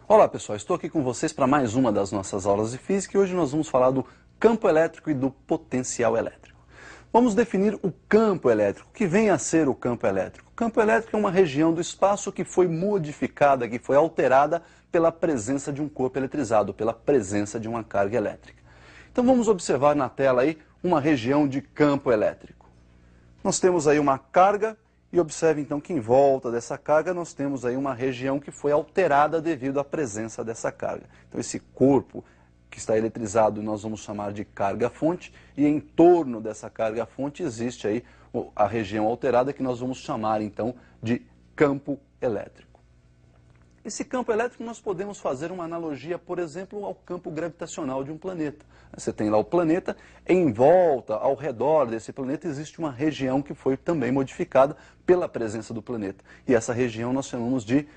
Olá pessoal, estou aqui com vocês para mais uma das nossas aulas de física e hoje nós vamos falar do campo elétrico e do potencial elétrico. Vamos definir o campo elétrico. O que vem a ser o campo elétrico? O campo elétrico é uma região do espaço que foi modificada, que foi alterada pela presença de um corpo eletrizado, pela presença de uma carga elétrica. Então vamos observar na tela aí uma região de campo elétrico. Nós temos aí uma carga. E observe então que em volta dessa carga nós temos aí uma região que foi alterada devido à presença dessa carga. Então esse corpo que está eletrizado nós vamos chamar de carga-fonte e em torno dessa carga-fonte existe aí a região alterada que nós vamos chamar então de campo elétrico. Esse campo elétrico nós podemos fazer uma analogia, por exemplo, ao campo gravitacional de um planeta. Você tem lá o planeta, em volta, ao redor desse planeta, existe uma região que foi também modificada pela presença do planeta. E essa região nós chamamos de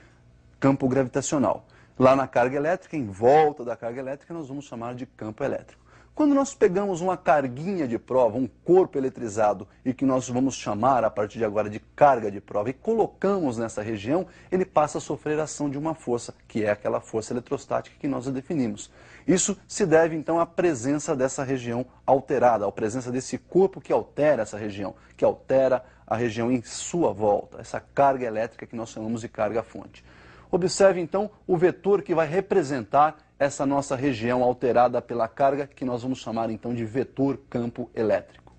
campo gravitacional. Lá na carga elétrica, em volta da carga elétrica, nós vamos chamar de campo elétrico. Quando nós pegamos uma carguinha de prova, um corpo eletrizado, e que nós vamos chamar a partir de agora de carga de prova, e colocamos nessa região, ele passa a sofrer a ação de uma força, que é aquela força eletrostática que nós definimos. Isso se deve então à presença dessa região alterada, à presença desse corpo que altera essa região, que altera a região em sua volta, essa carga elétrica que nós chamamos de carga-fonte. Observe então o vetor que vai representar essa nossa região alterada pela carga, que nós vamos chamar então de vetor campo elétrico.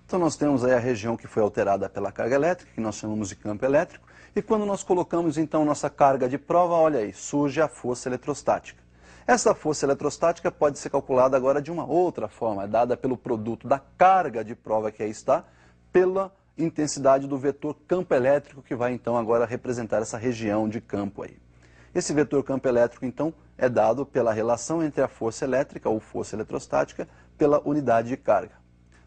Então nós temos aí a região que foi alterada pela carga elétrica, que nós chamamos de campo elétrico, e quando nós colocamos então nossa carga de prova, olha aí, surge a força eletrostática. Essa força eletrostática pode ser calculada agora de uma outra forma, é dada pelo produto da carga de prova que aí está, pela intensidade do vetor campo elétrico, que vai então agora representar essa região de campo aí. Esse vetor campo elétrico, então, é dado pela relação entre a força elétrica, ou força eletrostática, pela unidade de carga.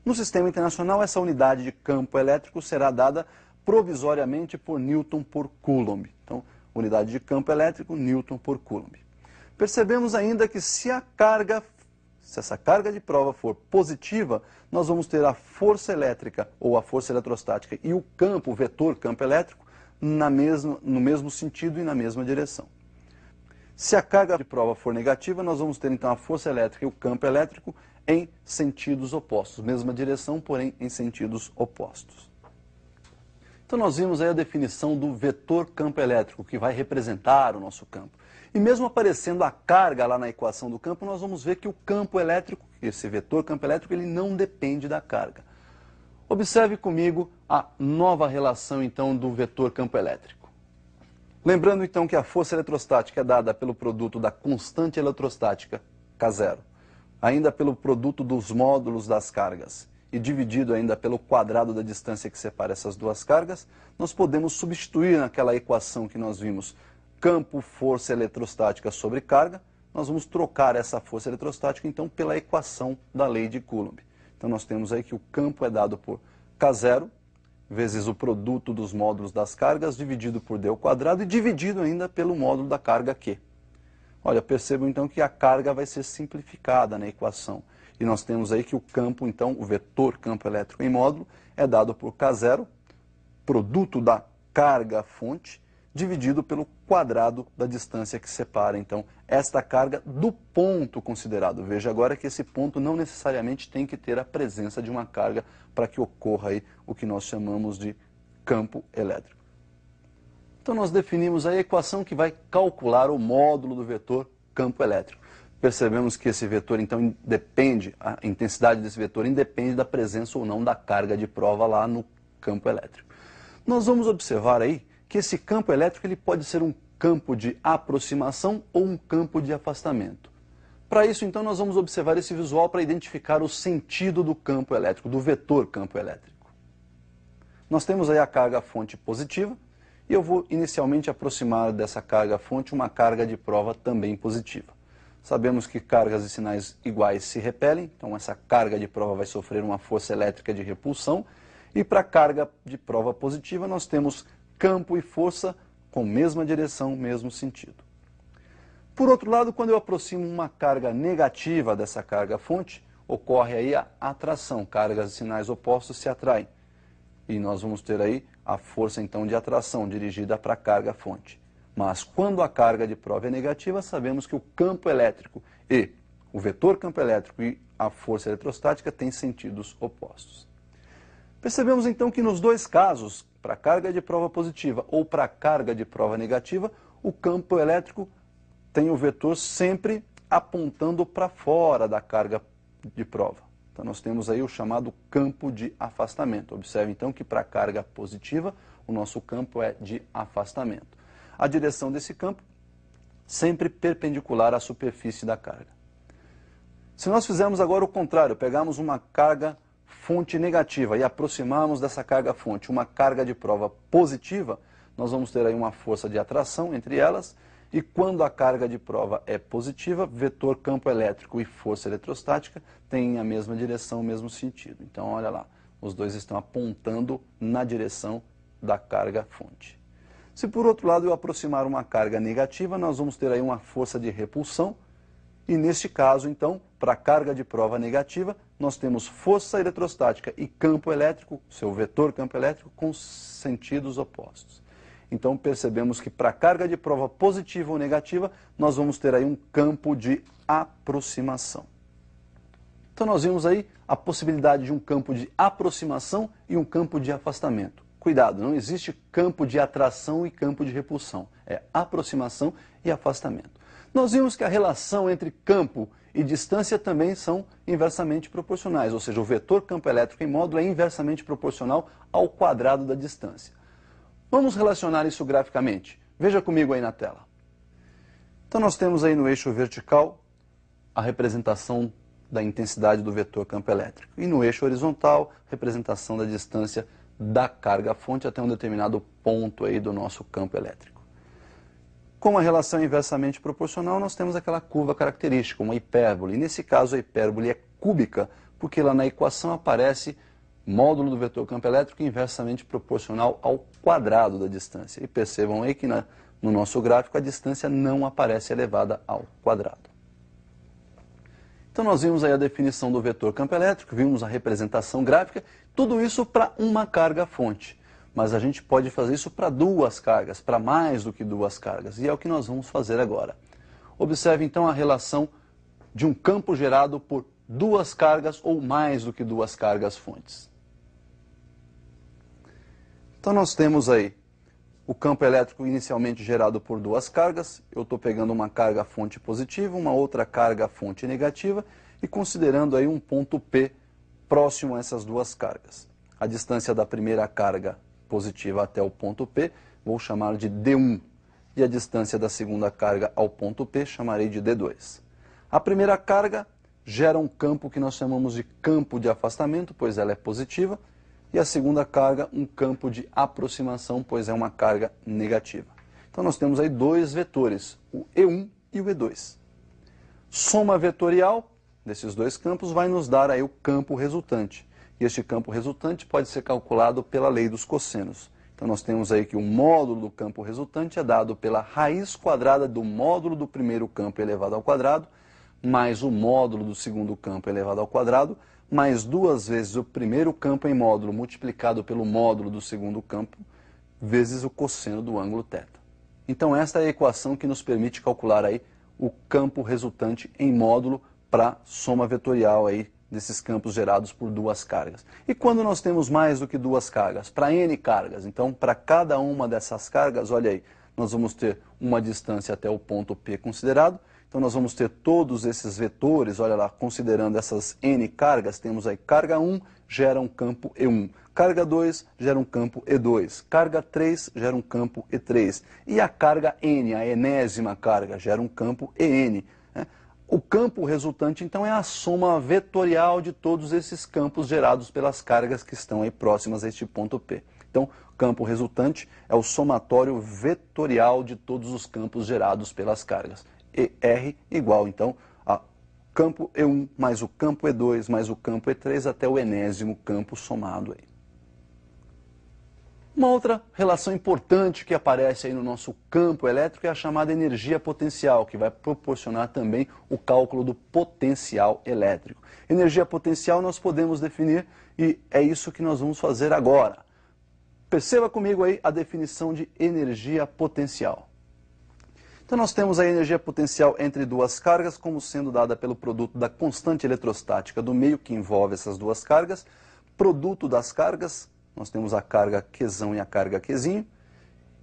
No sistema internacional, essa unidade de campo elétrico será dada provisoriamente por Newton por Coulomb. Então, unidade de campo elétrico, Newton por Coulomb. Percebemos ainda que se essa carga de prova for positiva, nós vamos ter a força elétrica, ou a força eletrostática, e o campo, o vetor campo elétrico, no mesmo sentido e na mesma direção. Se a carga de prova for negativa, nós vamos ter então a força elétrica e o campo elétrico em sentidos opostos. Mesma direção, porém em sentidos opostos. Então nós vimos aí a definição do vetor campo elétrico, que vai representar o nosso campo. E mesmo aparecendo a carga lá na equação do campo, nós vamos ver que o campo elétrico, esse vetor campo elétrico, ele não depende da carga. Observe comigo a nova relação então do vetor campo elétrico. Lembrando então que a força eletrostática é dada pelo produto da constante eletrostática, K0, ainda pelo produto dos módulos das cargas e dividido ainda pelo quadrado da distância que separa essas duas cargas, nós podemos substituir naquela equação que nós vimos campo força eletrostática sobre carga, nós vamos trocar essa força eletrostática então pela equação da lei de Coulomb. Então nós temos aí que o campo é dado por K0 vezes o produto dos módulos das cargas dividido por d ao quadrado e dividido ainda pelo módulo da carga Q. Olha, percebam então que a carga vai ser simplificada na equação. E nós temos aí que o campo, então, o vetor campo elétrico em módulo é dado por K0, produto da carga-fonte, dividido pelo quadrado da distância que separa, então, esta carga do ponto considerado. Veja agora que esse ponto não necessariamente tem que ter a presença de uma carga para que ocorra aí o que nós chamamos de campo elétrico. Então nós definimos a equação que vai calcular o módulo do vetor campo elétrico. Percebemos que esse vetor, então, a intensidade desse vetor independe da presença ou não da carga de prova lá no campo elétrico. Nós vamos observar aí que esse campo elétrico ele pode ser um campo de aproximação ou um campo de afastamento. Para isso, então, nós vamos observar esse visual para identificar o sentido do campo elétrico, do vetor campo elétrico. Nós temos aí a carga-fonte positiva e eu vou inicialmente aproximar dessa carga-fonte uma carga de prova também positiva. Sabemos que cargas e sinais iguais se repelem, então essa carga de prova vai sofrer uma força elétrica de repulsão e para a carga de prova positiva nós temos campo e força com mesma direção, mesmo sentido. Por outro lado, quando eu aproximo uma carga negativa dessa carga-fonte, ocorre aí a atração, cargas e sinais opostos se atraem. E nós vamos ter aí a força então de atração dirigida para a carga-fonte. Mas quando a carga de prova é negativa, sabemos que o campo elétrico e o vetor campo elétrico e a força eletrostática têm sentidos opostos. Percebemos então que nos dois casos, para carga de prova positiva ou para carga de prova negativa, o campo elétrico tem o vetor sempre apontando para fora da carga de prova. Então nós temos aí o chamado campo de afastamento. Observe então que para a carga positiva, o nosso campo é de afastamento. A direção desse campo sempre perpendicular à superfície da carga. Se nós fizermos agora o contrário, pegarmos uma carga fonte negativa e aproximarmos dessa carga fonte uma carga de prova positiva, nós vamos ter aí uma força de atração entre elas, e quando a carga de prova é positiva, vetor campo elétrico e força eletrostática têm a mesma direção, o mesmo sentido. Então, olha lá, os dois estão apontando na direção da carga fonte. Se por outro lado eu aproximar uma carga negativa, nós vamos ter aí uma força de repulsão, e neste caso, então, para a carga de prova negativa, nós temos força eletrostática e campo elétrico, seu vetor campo elétrico, com sentidos opostos. Então percebemos que para a carga de prova positiva ou negativa, nós vamos ter aí um campo de aproximação. Então nós vimos aí a possibilidade de um campo de aproximação e um campo de afastamento. Cuidado, não existe campo de atração e campo de repulsão. É aproximação e afastamento. Nós vimos que a relação entre campo e distância também são inversamente proporcionais, ou seja, o vetor campo elétrico em módulo é inversamente proporcional ao quadrado da distância. Vamos relacionar isso graficamente. Veja comigo aí na tela. Então nós temos aí no eixo vertical a representação da intensidade do vetor campo elétrico. E no eixo horizontal, representação da distância da carga fonte até um determinado ponto aí do nosso campo elétrico. Como a relação é inversamente proporcional, nós temos aquela curva característica, uma hipérbole. E nesse caso a hipérbole é cúbica, porque lá na equação aparece módulo do vetor campo elétrico inversamente proporcional ao quadrado da distância. E percebam aí que no nosso gráfico a distância não aparece elevada ao quadrado. Então nós vimos aí a definição do vetor campo elétrico, vimos a representação gráfica, tudo isso para uma carga fonte. Mas a gente pode fazer isso para duas cargas, para mais do que duas cargas, e é o que nós vamos fazer agora. Observe então a relação de um campo gerado por duas cargas ou mais do que duas cargas fontes. Então nós temos aí o campo elétrico inicialmente gerado por duas cargas. Eu estou pegando uma carga fonte positiva, uma outra carga fonte negativa e considerando aí um ponto P próximo a essas duas cargas. A distância da primeira carga positiva até o ponto P vou chamar de D1 e a distância da segunda carga ao ponto P chamarei de D2. A primeira carga gera um campo que nós chamamos de campo de afastamento, pois ela é positiva, e a segunda carga, um campo de aproximação, pois é uma carga negativa. Então nós temos aí dois vetores, o E1 e o E2. Soma vetorial desses dois campos vai nos dar aí o campo resultante. E este campo resultante pode ser calculado pela lei dos cossenos. Então nós temos aí que o módulo do campo resultante é dado pela raiz quadrada do módulo do primeiro campo elevado ao quadrado, mais o módulo do segundo campo elevado ao quadrado, mais duas vezes o primeiro campo em módulo multiplicado pelo módulo do segundo campo, vezes o cosseno do ângulo θ. Então esta é a equação que nos permite calcular aí o campo resultante em módulo para soma vetorial aí desses campos gerados por duas cargas. E quando nós temos mais do que duas cargas? Para N cargas. Então, para cada uma dessas cargas, olha aí, nós vamos ter uma distância até o ponto P considerado. Então, nós vamos ter todos esses vetores, olha lá, considerando essas N cargas, temos aí carga 1 gera um campo E1, carga 2 gera um campo E2, carga 3 gera um campo E3, e a carga N, a enésima carga, gera um campo EN. O campo resultante, então, é a soma vetorial de todos esses campos gerados pelas cargas que estão aí próximas a este ponto P. Então, o campo resultante é o somatório vetorial de todos os campos gerados pelas cargas. ER igual, então, a campo E1 mais o campo E2 mais o campo E3 até o enésimo campo somado aí. Uma outra relação importante que aparece aí no nosso campo elétrico é a chamada energia potencial, que vai proporcionar também o cálculo do potencial elétrico. Energia potencial nós podemos definir e é isso que nós vamos fazer agora. Perceba comigo aí a definição de energia potencial. Então nós temos a energia potencial entre duas cargas como sendo dada pelo produto da constante eletrostática do meio que envolve essas duas cargas, produto das cargas, nós temos a carga Qzão e a carga Qzinho,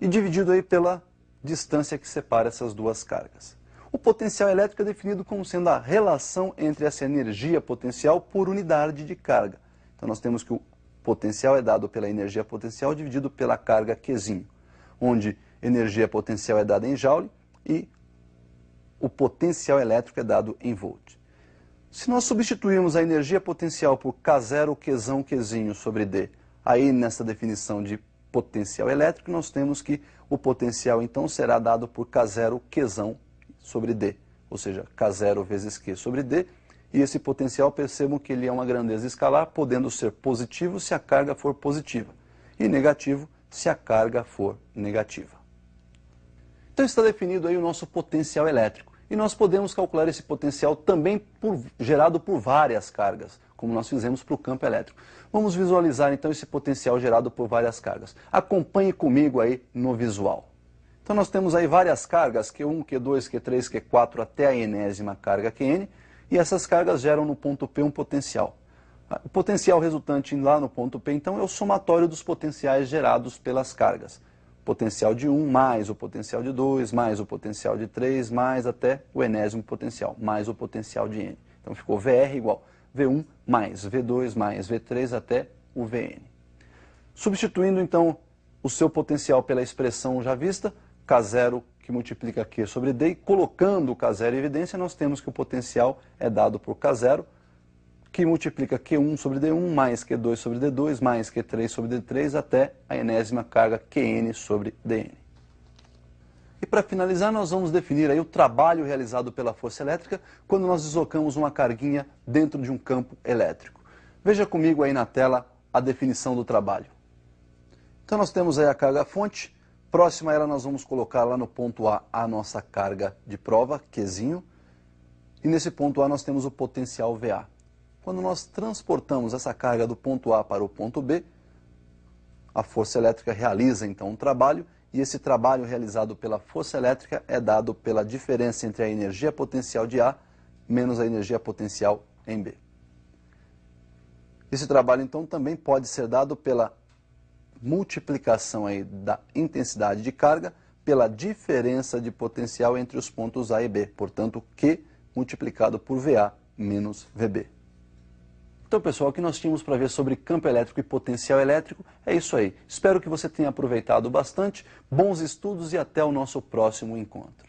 e dividido aí pela distância que separa essas duas cargas. O potencial elétrico é definido como sendo a relação entre essa energia potencial por unidade de carga. Então nós temos que o potencial é dado pela energia potencial dividido pela carga Qzinho, onde energia potencial é dada em joule e o potencial elétrico é dado em volt. Se nós substituirmos a energia potencial por K0, Qzão, Qzinho sobre D, aí nessa definição de potencial elétrico, nós temos que o potencial então será dado por K0, Qzão sobre D, ou seja, K0 vezes Q sobre D, e esse potencial percebam que ele é uma grandeza escalar, podendo ser positivo se a carga for positiva, e negativo se a carga for negativa. Então está definido aí o nosso potencial elétrico. E nós podemos calcular esse potencial também gerado por várias cargas, como nós fizemos para o campo elétrico. Vamos visualizar então esse potencial gerado por várias cargas. Acompanhe comigo aí no visual. Então nós temos aí várias cargas, Q1, Q2, Q3, Q4 até a enésima carga Qn, e essas cargas geram no ponto P um potencial. O potencial resultante lá no ponto P então é o somatório dos potenciais gerados pelas cargas. Potencial de 1 mais o potencial de 2, mais o potencial de 3, mais até o enésimo potencial, mais o potencial de N. Então ficou VR igual V1 mais V2 mais V3 até o Vn. Substituindo então o seu potencial pela expressão já vista, K0 que multiplica Q sobre D, e colocando o K0 em evidência, nós temos que o potencial é dado por K0, que multiplica Q1 sobre D1 mais Q2 sobre D2 mais Q3 sobre D3 até a enésima carga Qn sobre Dn. E para finalizar, nós vamos definir aí o trabalho realizado pela força elétrica quando nós deslocamos uma carguinha dentro de um campo elétrico. Veja comigo aí na tela a definição do trabalho. Então nós temos aí a carga fonte, próxima a ela nós vamos colocar lá no ponto A nossa carga de prova, Qzinho, e nesse ponto A nós temos o potencial VA. Quando nós transportamos essa carga do ponto A para o ponto B, a força elétrica realiza então um trabalho, e esse trabalho realizado pela força elétrica é dado pela diferença entre a energia potencial de A menos a energia potencial em B. Esse trabalho então também pode ser dado pela multiplicação aí da intensidade de carga pela diferença de potencial entre os pontos A e B, portanto Q multiplicado por VA menos VB. Então, pessoal, o que nós tínhamos para ver sobre campo elétrico e potencial elétrico é isso aí. Espero que você tenha aproveitado bastante. Bons estudos e até o nosso próximo encontro.